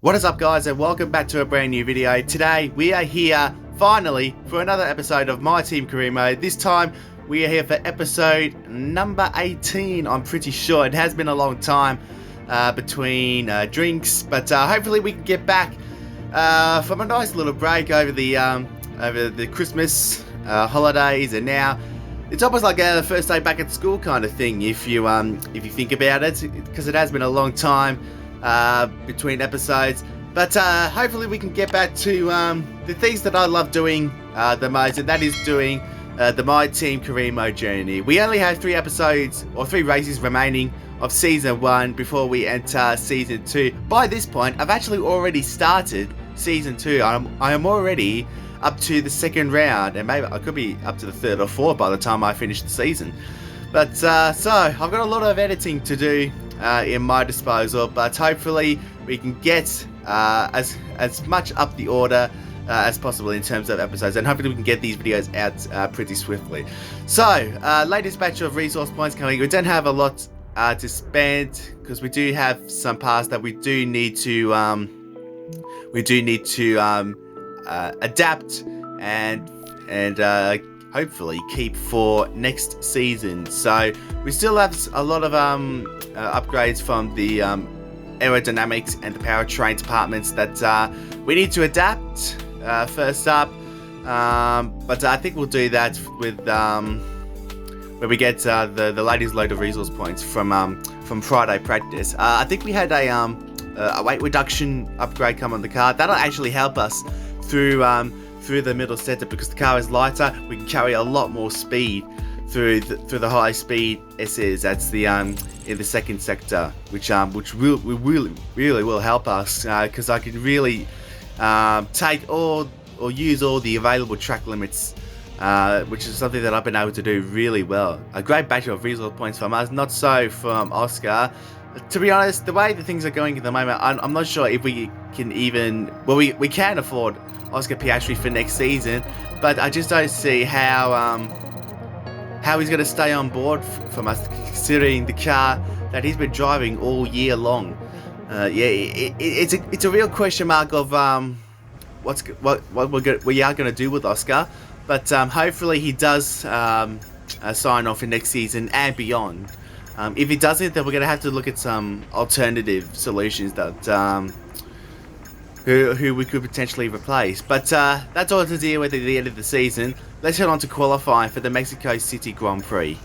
What is up, guys, and welcome back to a brand new video. Today we are here finally for another episode of My Team Career Mode. This time we are here for episode number 18. I'm pretty sure it has been a long time between drinks, but hopefully we can get back from a nice little break over the Christmas holidays, and now it's almost like a first day back at school kind of thing if you think about it, because it has been a long time between episodes, but hopefully we can get back to the things that I love doing the most, and that is doing the My Team Career Mode journey. We only have 3 episodes or 3 races remaining of season 1 before we enter season 2. By this point, I've actually already started season 2. I am already up to the 2nd round, and maybe I could be up to the 3rd or 4th by the time I finish the season. But so I've got a lot of editing to do in my disposal, but hopefully we can get as much up the order as possible in terms of episodes, and hopefully we can get these videos out pretty swiftly. So latest batch of resource points coming. We don't have a lot to spend because we do have some paths that we do need to adapt and hopefully keep for next season. So we still have a lot of upgrades from the aerodynamics and the powertrain departments that we need to adapt first up, but I think we'll do that with when we get the latest load of resource points from Friday practice. I think we had a weight reduction upgrade come on the car. That'll actually help us through the middle sector, because the car is lighter. We can carry a lot more speed through the high speed S's. That's the in the 2nd sector, which really will help us, because I can really take all or use all the available track limits, which is something that I've been able to do really well. A great batch of resource points from us, not so from Oscar. To be honest, the way the things are going at the moment, I'm not sure if we can even... Well, we can afford Oscar Piastri for next season, but I just don't see how he's going to stay on board from us, considering the car that he's been driving all year long. It's a real question mark of what we are going to do with Oscar, but hopefully he does sign off in next season and beyond. If he doesn't, then we're going to have to look at some alternative solutions that who we could potentially replace. But that's all to deal with at the end of the season. Let's head on to qualifying for the Mexico City Grand Prix.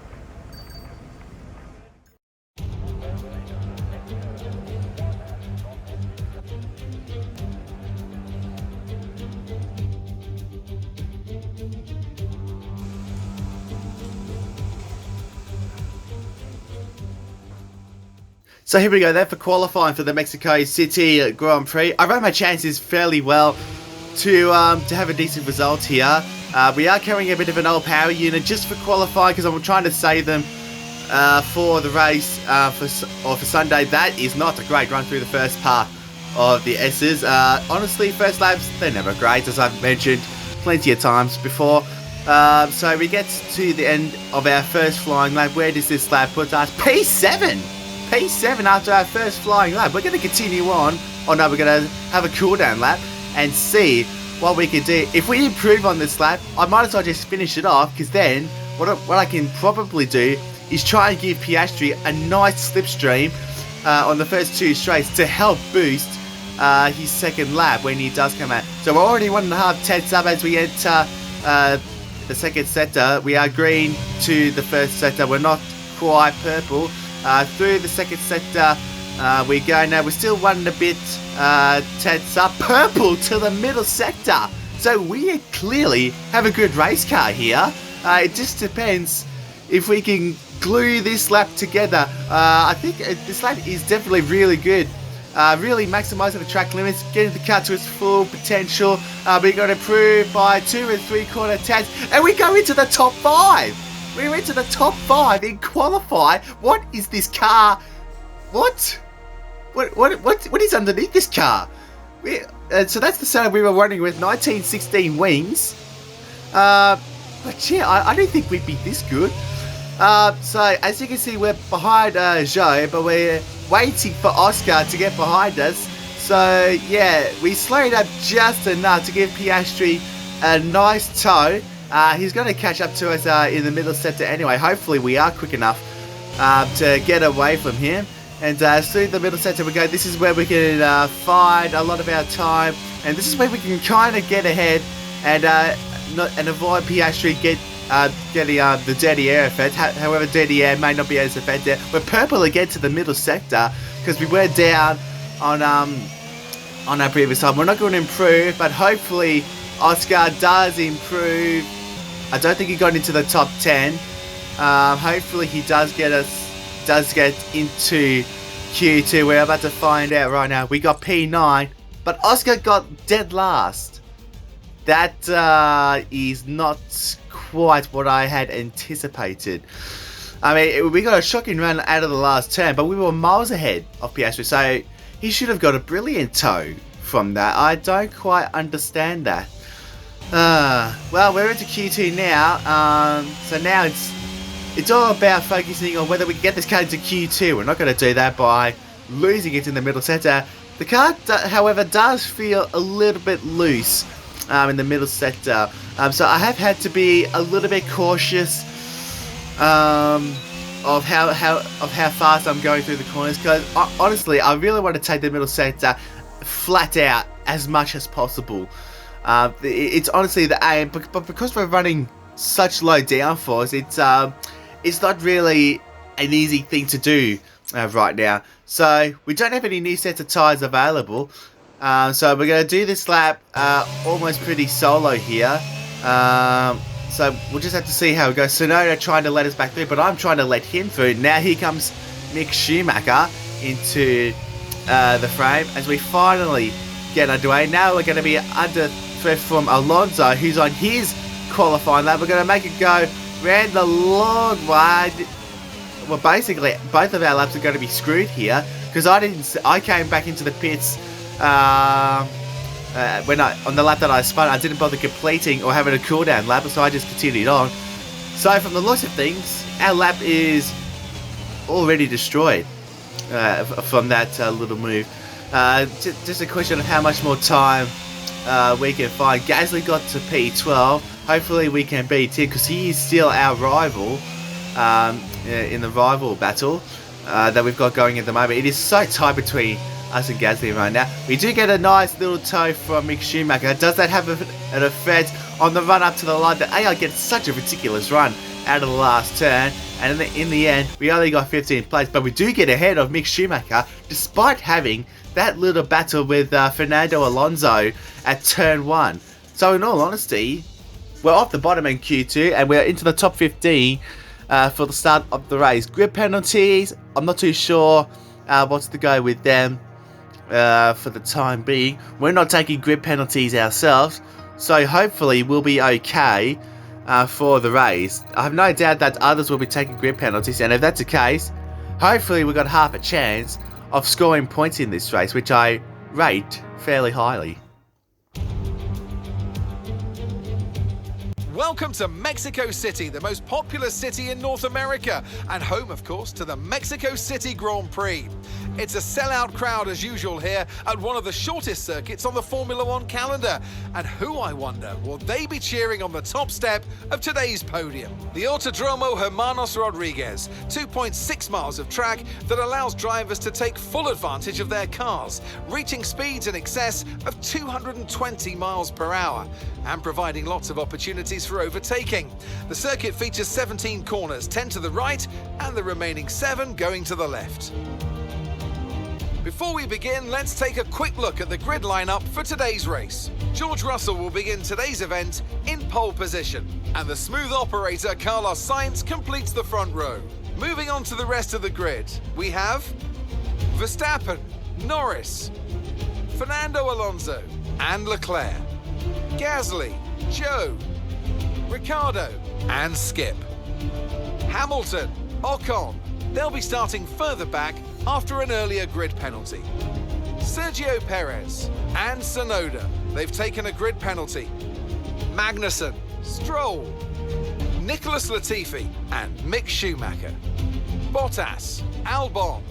So here we go then for qualifying for the Mexico City Grand Prix. I rate my chances fairly well to have a decent result here. We are carrying a bit of an old power unit just for qualifying, because I'm trying to save them for the race for Sunday. That is not a great run through the first part of the S's. Honestly, first laps, they're never great, as I've mentioned plenty of times before. So we get to the end of our first flying lap. Where does this lap put us? P7! P7 after our first flying lap. We're going to continue on. Oh no, we're going to have a cool down lap and see what we can do. If we improve on this lap, I might as well just finish it off, because then what I can probably do is try and give Piastri a nice slipstream on the first 2 straights to help boost his 2nd lap when he does come out. So we're already 1.5 tenths up as we enter the 2nd sector. We are green to the 1st sector. We're not quite purple. Through the 2nd sector we go now. We're still 1 and a bit tenths up. Purple to the middle sector. So we clearly have a good race car here. It just depends if we can glue this lap together. I think this lap is definitely really good. Really maximising the track limits, getting the car to its full potential. We're going to improve by 2 3/4 tenths, and we go into the top 5. We're into the top 5 in qualify. What is this car? What is underneath this car? So that's the setup we were running with, 1916 wings. But yeah, I don't think we'd be this good. So as you can see, we're behind Joe, but we're waiting for Oscar to get behind us. So yeah, we slowed up just enough to give Piastri a nice tow. He's going to catch up to us in the middle sector anyway. Hopefully we are quick enough to get away from him. And through the middle sector we go. This is where we can find a lot of our time. And this is where we can kind of get ahead and avoid Piastri getting the dirty air effect. However, dirty air may not be as effective. We're purple again to the middle sector because we were down on our previous time. We're not going to improve, but hopefully Oscar does improve. I don't think he got into the top 10. Hopefully he does get into Q2. We're about to find out right now. We got P9, but Oscar got dead last. That is not quite what I had anticipated. I mean, we got a shocking run out of the last turn, but we were miles ahead of Piastri, so he should have got a brilliant tow from that. I don't quite understand that. Well, we're into Q2 now, so now it's all about focusing on whether we can get this car into Q2. We're not going to do that by losing it in the middle sector. The car, however, does feel a little bit loose in the middle sector, so I have had to be a little bit cautious of how fast I'm going through the corners, because honestly I really want to take the middle sector flat out as much as possible. It's honestly the aim, but because we're running such low downforce, it's not really an easy thing to do right now. So we don't have any new sets of tyres available, so we're going to do this lap almost pretty solo here. So we'll just have to see how it goes. Tsunoda trying to let us back through, but I'm trying to let him through. Now here comes Mick Schumacher into the frame as we finally get underway. Now we're going to be under threat from Alonso, who's on his qualifying lap. We're going to make it go round the long way. Well, basically both of our laps are going to be screwed here because I came back into the pits on the lap that I spun. I didn't bother completing or having a cooldown lap, so I just continued on. So from the looks of things, our lap is already destroyed from that little move. Just a question of how much more time we can find. Gasly got to P12. Hopefully we can beat him because he is still our rival in the rival battle that we've got going at the moment. It is so tight between us and Gasly right now. We do get a nice little tow from Mick Schumacher. Does that have an effect on the run up to the line? That AI gets such a ridiculous run out of the last turn, and in the end we only got 15th place, but we do get ahead of Mick Schumacher despite having that little battle with Fernando Alonso at turn 1. So in all honesty, we're off the bottom in Q2 and we're into the top 15 for the start of the race. Grid penalties, I'm not too sure what's to go with them for the time being. We're not taking grid penalties ourselves, so hopefully we'll be okay for the race. I have no doubt that others will be taking grid penalties, and if that's the case, hopefully we've got half a chance of scoring points in this race, which I rate fairly highly. Welcome to Mexico City, the most popular city in North America, and home, of course, to the Mexico City Grand Prix. It's a sellout crowd as usual here at one of the shortest circuits on the Formula One calendar. And who, I wonder, will they be cheering on the top step of today's podium? The Autodromo Hermanos Rodriguez, 2.6 miles of track that allows drivers to take full advantage of their cars, reaching speeds in excess of 220 miles per hour and providing lots of opportunities for overtaking. The circuit features 17 corners, 10 to the right and the remaining 7 going to the left. Before we begin, let's take a quick look at the grid lineup for today's race. George Russell will begin today's event in pole position, and the smooth operator Carlos Sainz completes the front row. Moving on to the rest of the grid, we have Verstappen, Norris, Fernando Alonso and Leclerc, Gasly, Zhou, Ricciardo and Skip, Hamilton, Ocon. They'll be starting further back after an earlier grid penalty. Sergio Perez and Tsunoda, they've taken a grid penalty. Magnussen, Stroll, Nicholas Latifi and Mick Schumacher. Bottas, Albon,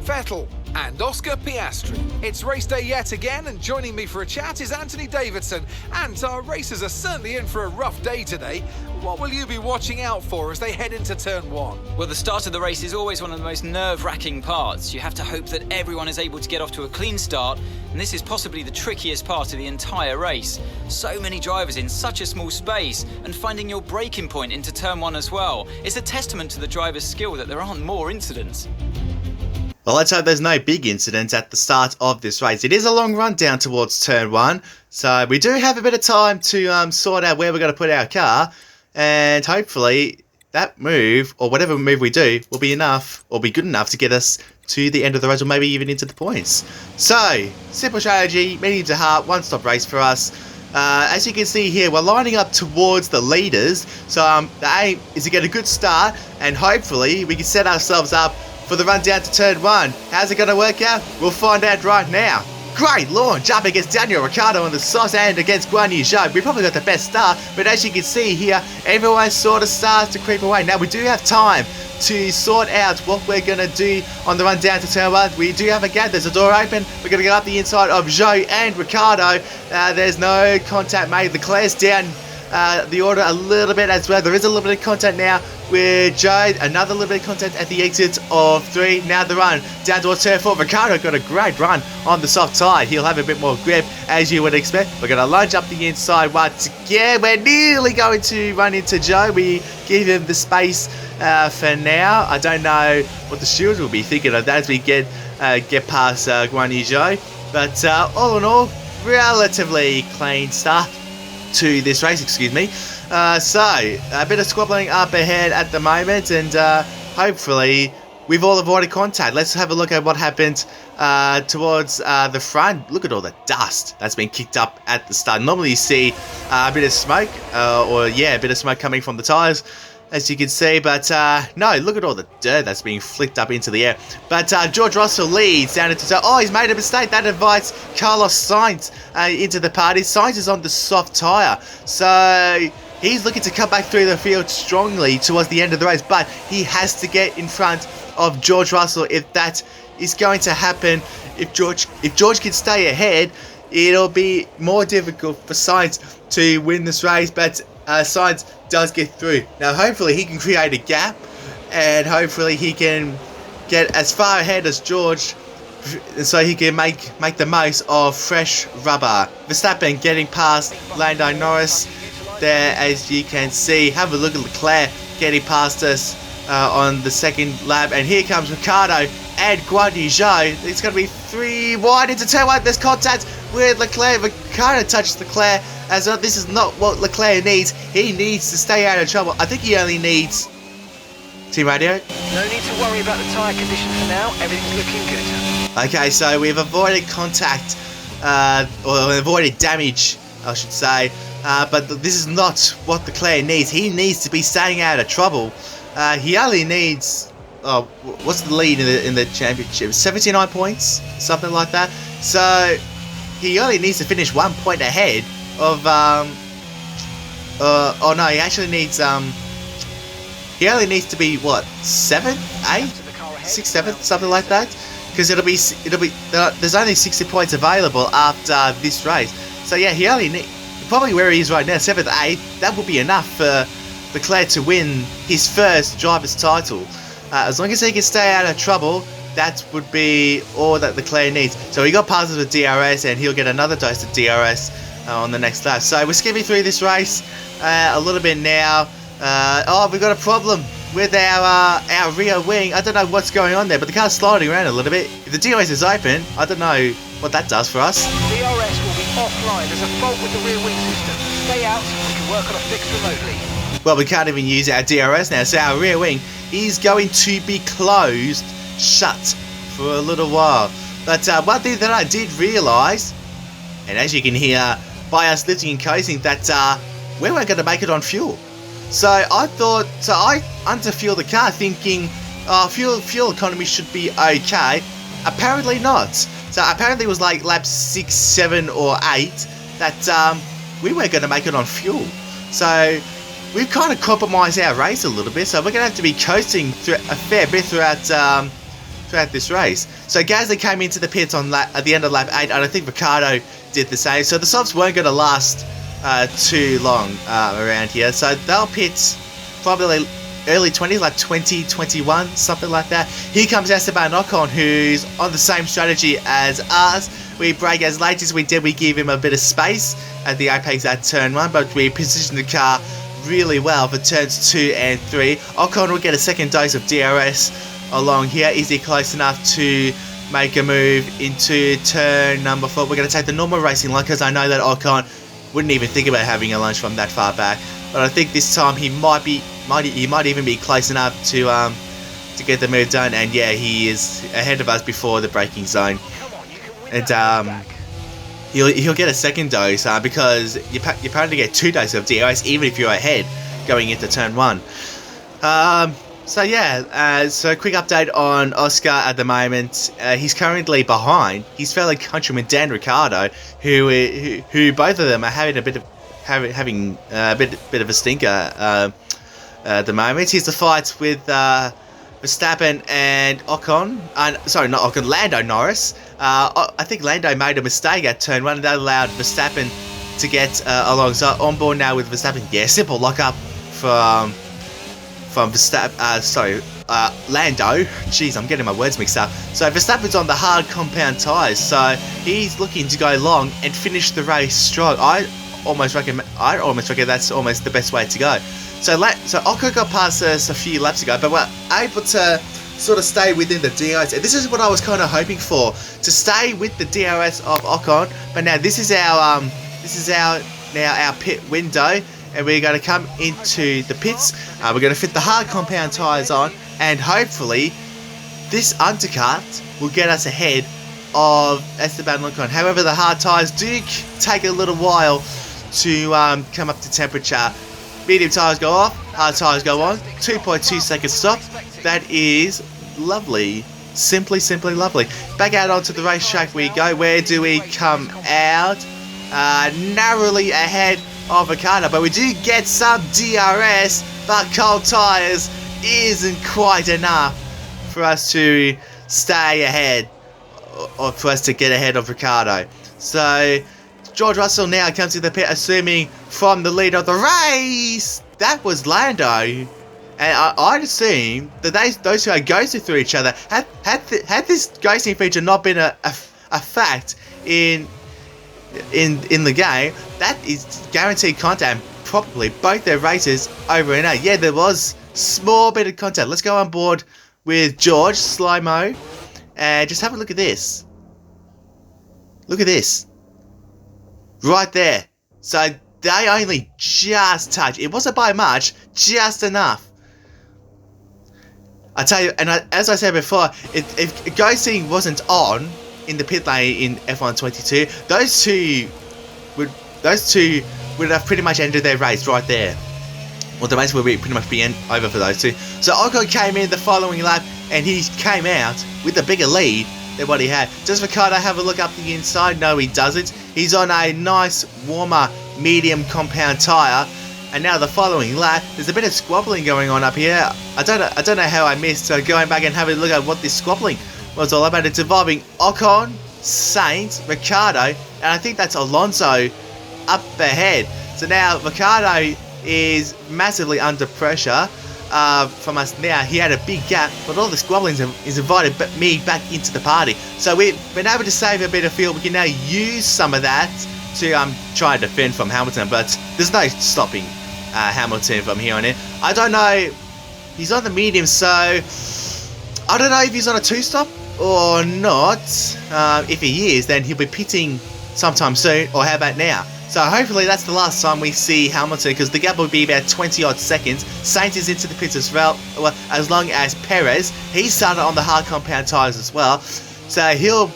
Vettel, and Oscar Piastri. It's race day yet again, and joining me for a chat is Anthony Davidson. And our racers are certainly in for a rough day today. What will you be watching out for as they head into turn 1? Well, the start of the race is always one of the most nerve-wracking parts. You have to hope that everyone is able to get off to a clean start, and this is possibly the trickiest part of the entire race. So many drivers in such a small space, and finding your braking point into turn 1 as well. It's a testament to the driver's skill that there aren't more incidents. Well, let's hope there's no big incidents at the start of this race. It is a long run down towards turn 1, so we do have a bit of time to sort out where we're going to put our car, and hopefully that move, or whatever move we do, will be enough, or be good enough to get us to the end of the race, or maybe even into the points. So, simple strategy, medium to hard, one-stop race for us. As you can see here, we're lining up towards the leaders, so the aim is to get a good start, and hopefully we can set ourselves up for the run down to turn 1. How's it going to work out? We'll find out right now. Great launch up against Daniel Ricciardo on the sauce and against Guan Yu Zhou. We probably got the best start, but as you can see here, everyone sort of starts to creep away. Now we do have time to sort out what we're going to do on the run down to turn 1. We do have a gap. There's a door open. We're going to get up the inside of Zhou and Ricciardo. There's no contact made. Leclerc's down the order a little bit as well. There is a little bit of contact now with Joe, another little bit of contact at the exit of 3. Now the run down towards turn 4. Ricciardo got a great run on the soft tyre. He'll have a bit more grip as you would expect. We're going to lunge up the inside once again. We're nearly going to run into Joe. We give him the space for now. I don't know what the stewards will be thinking of that as we get past Guan Yu Zhou. But all in all, relatively clean start to this race, excuse me. So, a bit of squabbling up ahead at the moment, and hopefully we've all avoided contact. Let's have a look at what happened towards the front. Look at all the dust that's been kicked up at the start. Normally you see a bit of smoke, a bit of smoke coming from the tyres, as you can see, but no, look at all the dirt that's being flicked up into the air. But George Russell leads down into... Oh, he's made a mistake. That invites Carlos Sainz into the party. Sainz is on the soft tyre, so he's looking to come back through the field strongly towards the end of the race, but he has to get in front of George Russell if that is going to happen. If George can stay ahead, it'll be more difficult for Sainz to win this race, but Sainz does get through. Now hopefully he can create a gap, and hopefully he can get as far ahead as George, so he can make the most of fresh rubber. Verstappen getting past Lando Norris there, as you can see. Have a look at Leclerc getting past us on the second lap, and here comes Ricciardo and Guan Yu Zhou. It's going to be 3 wide into turn 1. There's contact with Leclerc. Ricciardo touched Leclerc, as this is not what Leclerc needs. He needs to stay out of trouble. I think he only needs... Team radio? No need to worry about the tyre condition for now. Everything's looking good. Okay, so we've avoided contact, or avoided damage, I should say. But this is not what Leclerc needs. He needs to be staying out of trouble. He only needs... Oh, what's the lead in the championship? 79 points? Something like that. So he only needs to finish 1 point ahead of... oh no, he actually needs... he only needs to be, what, 7? 8? 6, 7? Something like that? Because it'll be there's only 60 points available after this race. So yeah, he only needs... Probably where he is right now, 7th, 8th, that would be enough for Leclerc to win his first driver's title. As long as he can stay out of trouble, that would be all that Leclerc needs. So he got past with DRS, and he'll get another dose of DRS on the next lap. So we're skipping through this race a little bit now. Oh, we've got a problem with our rear wing. I don't know what's going on there, but the car's sliding around a little bit. If the DRS is open, I don't know what that does for us. DRS will be offline. There's a fault with the rear wing system. Stay out, we can work on a fix remotely. Well, we can't even use our DRS now, so our rear wing is going to be closed, shut for a little while. But one thing that I did realise, and as you can hear by us lifting and coasting, that we weren't going to make it on fuel. So I underfueled the car thinking fuel economy should be okay. Apparently not. So apparently it was like lap 6, 7 or 8 that we weren't going to make it on fuel. So we've kind of compromised our race a little bit. So we're going to have to be coasting through a fair bit throughout throughout this race. So Gasly came into the pits at the end of lap 8, and I think Ricciardo did the same. So the softs weren't going to last too long around here. So they'll pit probably early 20s, like 2021, something like that. Here comes Esteban Ocon, who's on the same strategy as us. We brake as late as we did. We give him a bit of space at the apex at turn 1, but we positioned the car really well for turns 2 and 3. Ocon will get a second dose of DRS along here. Is he close enough to make a move into turn number 4? We're going to take the normal racing line, because I know that Ocon wouldn't even think about having a lunge from that far back. But I think this time he might even be close enough to get the move done. And yeah, he is ahead of us before the braking zone. And he'll get a second dose because you apparently get 2 doses of DRS even if you're ahead going into turn 1. So yeah, so quick update on Oscar at the moment. He's currently behind his fellow countryman Dan Ricciardo, who both of them are having a bit of a stinker at the moment. Here's the fight with Verstappen and Ocon. Sorry, not Ocon, Lando Norris. I think Lando made a mistake at turn 1, and that allowed Verstappen to get alongside on board now with Verstappen. Yeah, simple lockup from Verstappen. Lando. Jeez, I'm getting my words mixed up. So Verstappen's on the hard compound tyres, so he's looking to go long and finish the race strong. I almost reckon that's almost the best way to go. So Ocon got past us a few laps ago, but we're able to sort of stay within the DRS. And this is what I was kind of hoping for, to stay with the DRS of Ocon. But now this is our pit window, and we're going to come into the pits. We're going to fit the hard compound tyres on, and hopefully this undercut will get us ahead of Esteban Ocon. However, the hard tyres do take a little while to come up to temperature. Medium tyres go off, hard tyres go on. 2.2 seconds stop. That is lovely. Simply lovely. Back out onto the racetrack we go. Where do we come out? Narrowly ahead of Ricciardo, but we do get some DRS, but cold tyres isn't quite enough for us to stay ahead, or for us to get ahead of Ricciardo. So George Russell now comes to the pit, assuming from the lead of the race. That was Lando, and I'd assume that those two are ghosted through each other. Had this ghosting feature not been a fact in the game, that is guaranteed content. Probably both their races over and out. Yeah, there was small bit of content. Let's go on board with George slow-mo and just have a look at this. Look at this. Right there. So they only just touched. It wasn't by much, just enough. I tell you, and as I said before, if ghosting wasn't on in the pit lane in F1 22, those two would have pretty much ended their race right there. Well, the race would pretty much be over for those two. So Ocon came in the following lap, and he came out with a bigger lead than what he had. Does Ricciardo have a look up the inside? No, he doesn't. He's on a nice, warmer, medium compound tyre. And now the following lap, there's a bit of squabbling going on up here. I don't know how I missed going back and having a look at what this squabbling was all about. It's involving Ocon, Sainz, Ricciardo, and I think that's Alonso up ahead. So now Ricciardo is massively under pressure from us now. He had a big gap, but all the squabbling is invited me back into the party. So we've been able to save a bit of fuel. We can now use some of that to try and defend from Hamilton, but there's no stopping Hamilton from here on in. I don't know. He's on the medium, so I don't know if he's on a 2-stop or not. If he is, then he'll be pitting sometime soon, or how about now? So hopefully that's the last time we see Hamilton, because the gap will be about 20 odd seconds. Sainz is into the pits as well, as long as Perez. He started on the hard compound tyres as well, so he'll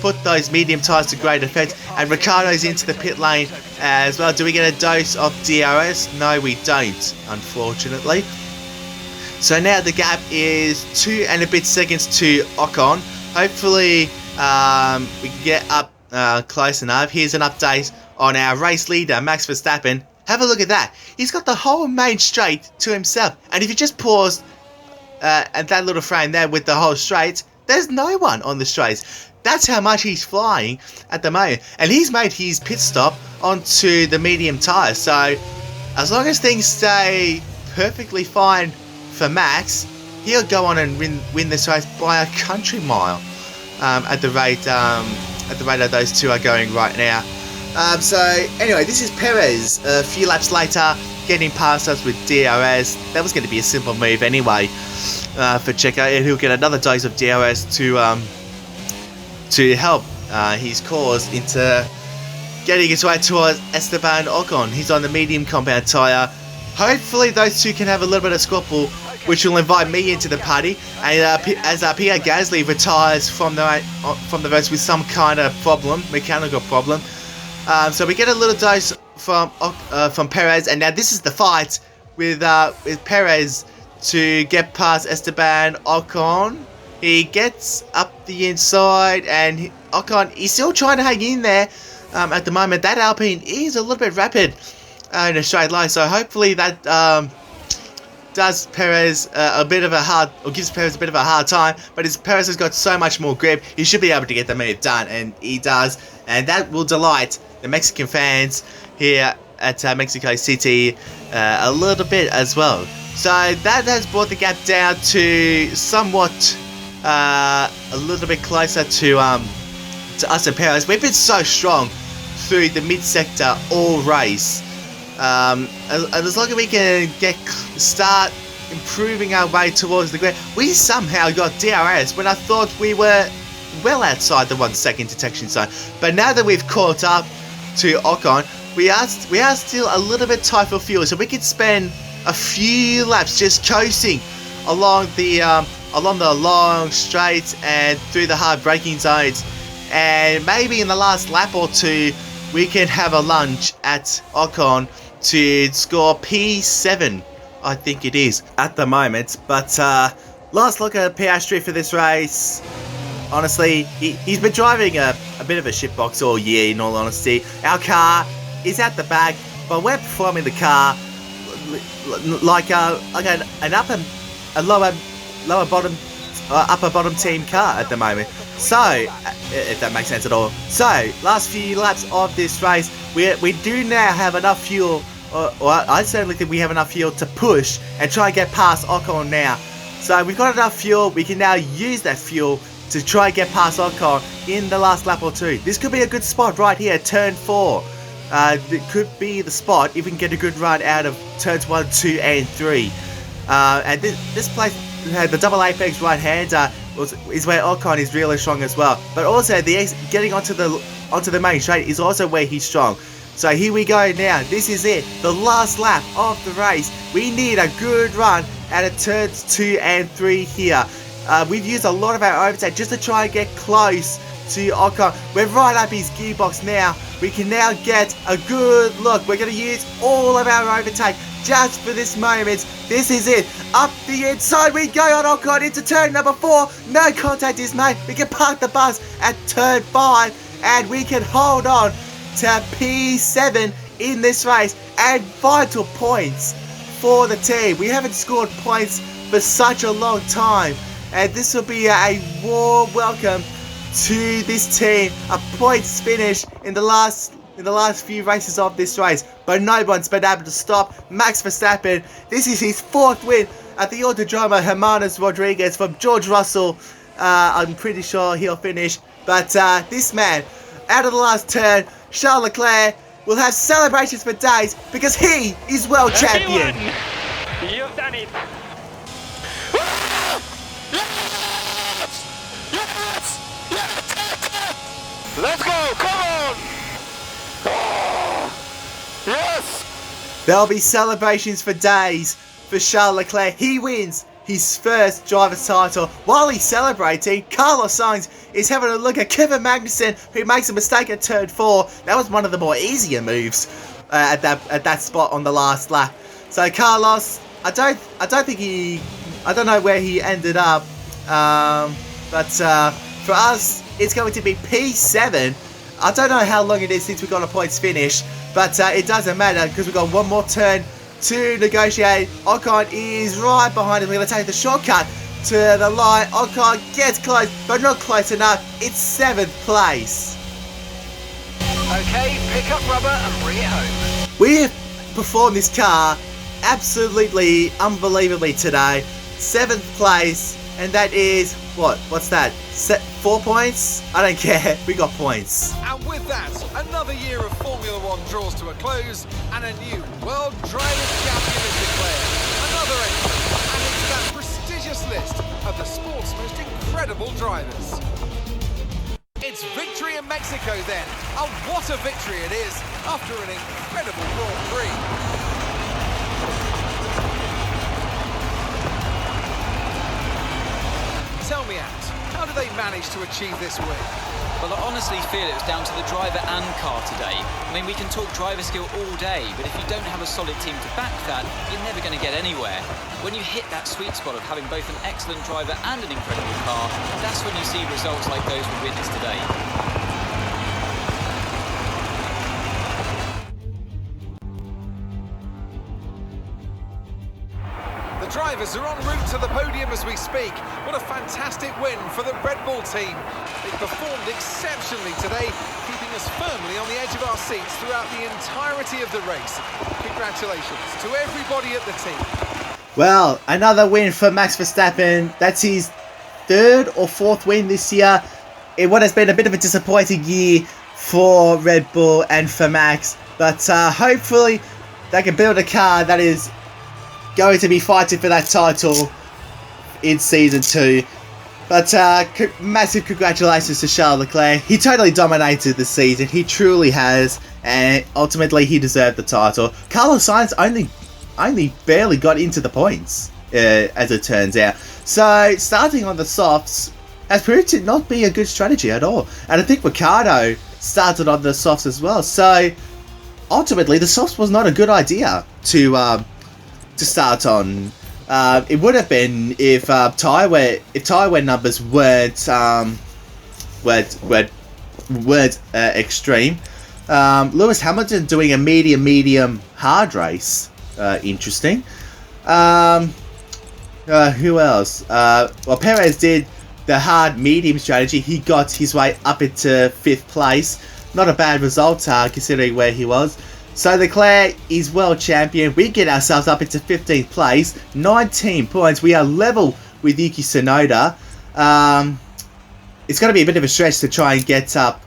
put those medium tyres to great effect. And Ricciardo's into the pit lane as well. Do we get a dose of DRS? No, we don't, unfortunately. So now the gap is 2 and a bit seconds to Ocon. Hopefully we can get up close enough. Here's an update on our race leader, Max Verstappen. Have a look at that. He's got the whole main straight to himself. And if you just pause at that little frame there with the whole straight, there's no one on the straights. That's how much he's flying at the moment. And he's made his pit stop onto the medium tyres. So as long as things stay perfectly fine for Max, he'll go on and win this race by a country mile at the rate that those two are going right now. So anyway, this is Perez a few laps later, getting past us with DRS. That was going to be a simple move anyway for Checo, and he'll get another dose of DRS to help his cause into getting his way towards Esteban Ocon. He's on the medium compound tyre. Hopefully those two can have a little bit of squabble, which will invite me into the party. And as Pierre Gasly retires from the race with some kind of problem, mechanical problem. So we get a little dose from Perez, and now this is the fight with Perez to get past Esteban Ocon. He gets up the inside, and Ocon is still trying to hang in there at the moment. That Alpine is a little bit rapid in a straight line, so hopefully that does Perez gives Perez a bit of a hard time. But as Perez has got so much more grip, he should be able to get the move done, and he does, and that will delight the Mexican fans here at Mexico City a little bit as well. So that has brought the gap down to somewhat a little bit closer to us and Perez. We've been so strong through the mid-sector all race. As long as we can start improving our way towards the grid, we somehow got DRS when I thought we were well outside the 1 second detection zone. But now that we've caught up to Ocon, we are still a little bit tight for fuel, so we could spend a few laps just coasting along the long straights and through the hard braking zones, and maybe in the last lap or two we can have a lunge at Ocon to score P7, I think it is at the moment. But last look at Piastri for this race. Honestly, he's been driving a bit of a shitbox all year, in all honesty. Our car is at the back, but we're performing the car like an upper bottom team car at the moment. So, if that makes sense at all. So, last few laps of this race, we do now have enough fuel, or I certainly think we have enough fuel to push and try and get past Ocon now. So, we've got enough fuel, we can now use that fuel to try and get past Ocon in the last lap or two. This could be a good spot right here, turn 4. It could be the spot if we can get a good run out of turns 1, 2, and 3. And this place, the double apex right hander is where Ocon is really strong as well. But also getting onto the main straight is also where he's strong. So here we go now. This is it, the last lap of the race. We need a good run out of turns 2 and 3 here. We've used a lot of our overtake just to try and get close to Ocon. We're right up his gearbox now. We can now get a good look. We're going to use all of our overtake just for this moment. This is it. Up the inside we go on Ocon into turn number 4. No contact is made. We can park the bus at turn 5 and we can hold on to P7 in this race and vital points for the team. We haven't scored points for such a long time, and this will be a warm welcome to this team. A points finish in the last few races of this race, but no one's been able to stop Max Verstappen. This is his 4th win at the Autodromo Hermanos Rodriguez from George Russell. I'm pretty sure he'll finish, but this man, out of the last turn, Charles Leclerc, will have celebrations for days because he is world champion. You've done it. Let's go, come on! Oh, yes! There'll be celebrations for days for Charles Leclerc. He wins his first driver's title. While he's celebrating, Carlos Sainz is having a look at Kevin Magnussen, who makes a mistake at turn 4. That was one of the more easier moves at that spot on the last lap. So Carlos, I don't know where he ended up, but for us, it's going to be P7. I don't know how long it is since we got a points finish, but it doesn't matter because we've got one more turn to negotiate. Ocon is right behind us. We're going to take the shortcut to the line. OCON gets close, but not close enough. It's 7th place. Okay, pick up rubber and bring it home. We have performed this car absolutely unbelievably today. 7th place, and that is, what's that? 4 points? I don't care, we got points. And with that, another year of Formula One draws to a close, and a new World Drivers' Champion is declared. Another entry added to that prestigious list of the sport's most incredible drivers. It's victory in Mexico then, and what a victory it is after an incredible Grand Prix. Tell me, Ant, how did they manage to achieve this win? Well, I honestly feel it was down to the driver and car today. I mean, we can talk driver skill all day, but if you don't have a solid team to back that, you're never going to get anywhere. When you hit that sweet spot of having both an excellent driver and an incredible car, that's when you see results like those we witnessed today. The drivers are en route to the podium as we speak. What a fantastic win for the Red Bull team. They performed exceptionally today, keeping us firmly on the edge of our seats throughout the entirety of the race. Congratulations to everybody at the team. Well, another win for Max Verstappen. That's his 3rd or 4th win this year. In what has been a bit of a disappointing year for Red Bull and for Max. But hopefully they can build a car that is going to be fighting for that title in Season 2. But massive congratulations to Charles Leclerc. He totally dominated the season. He truly has. And ultimately he deserved the title. Carlos Sainz only barely got into the points, as it turns out. So starting on the softs has proved to not be a good strategy at all. And I think Ricciardo started on the softs as well. So ultimately the softs was not a good idea to start on. It would have been if tyre wear numbers weren't extreme. Lewis Hamilton doing a medium hard race. Interesting. Who else? Well, Perez did the hard medium strategy. He got his way up into 5th place. Not a bad result considering where he was. So Leclerc is world champion. We get ourselves up into 15th place. 19 points. We are level with Yuki Tsunoda. It's going to be a bit of a stretch to try and get up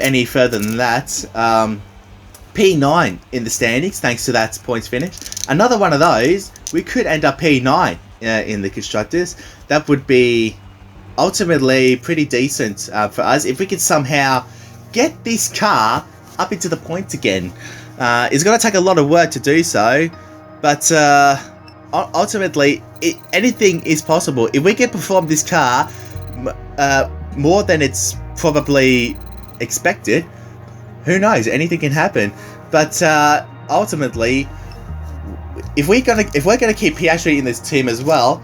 any further than that. P9 in the standings thanks to that points finish. Another one of those, we could end up P9 in the constructors. That would be ultimately pretty decent for us if we could somehow get this car up into the points again. It's going to take a lot of work to do so, but ultimately anything is possible. If we can perform this car more than it's probably expected, who knows, anything can happen. But ultimately, if we're gonna keep Piastri in this team as well,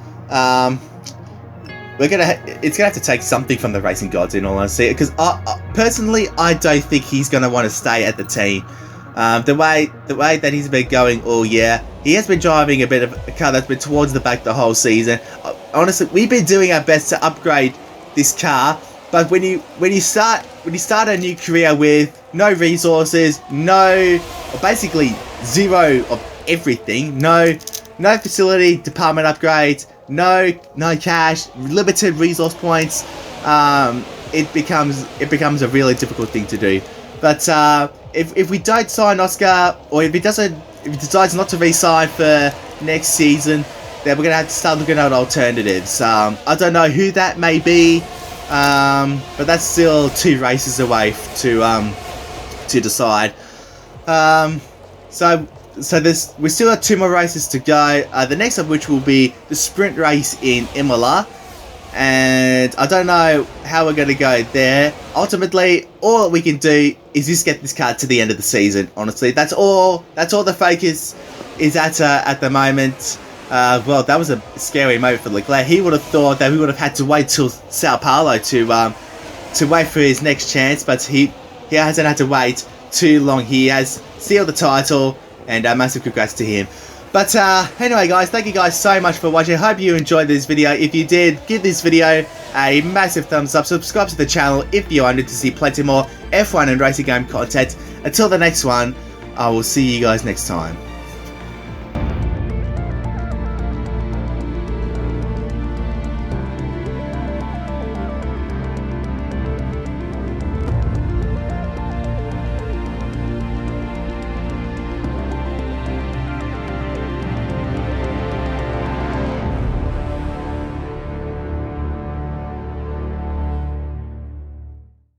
it's gonna have to take something from the racing gods, in all honesty. Because personally, I don't think he's gonna want to stay at the team. The way that he's been going all year, he has been driving a bit of a car that's been towards the back the whole season. Honestly, we've been doing our best to upgrade this car, but when you start a new career with no resources, basically zero of everything, no facility department upgrades, no cash, limited resource points, it becomes a really difficult thing to do. But if we don't sign Oscar, or if he decides not to re-sign for next season, then we're gonna have to start looking at alternatives. I don't know who that may be, but that's still 2 races away to decide. So we still have 2 more races to go. The next of which will be the sprint race in Imola, and I don't know how we're going to go there. Ultimately, all that we can do is just get this car to the end of the season. Honestly, that's all the focus is at the moment. Well, that was a scary moment for Leclerc. He would have thought that we would have had to wait till Sao Paulo to wait for his next chance, but he hasn't had to wait too long. He has sealed the title, and massive congrats to him. But anyway guys, thank you guys so much for watching. I hope you enjoyed this video. If you did, give this video a massive thumbs up. Subscribe to the channel if you wanted to see plenty more F1 and racing game content. Until the next one, I will see you guys next time.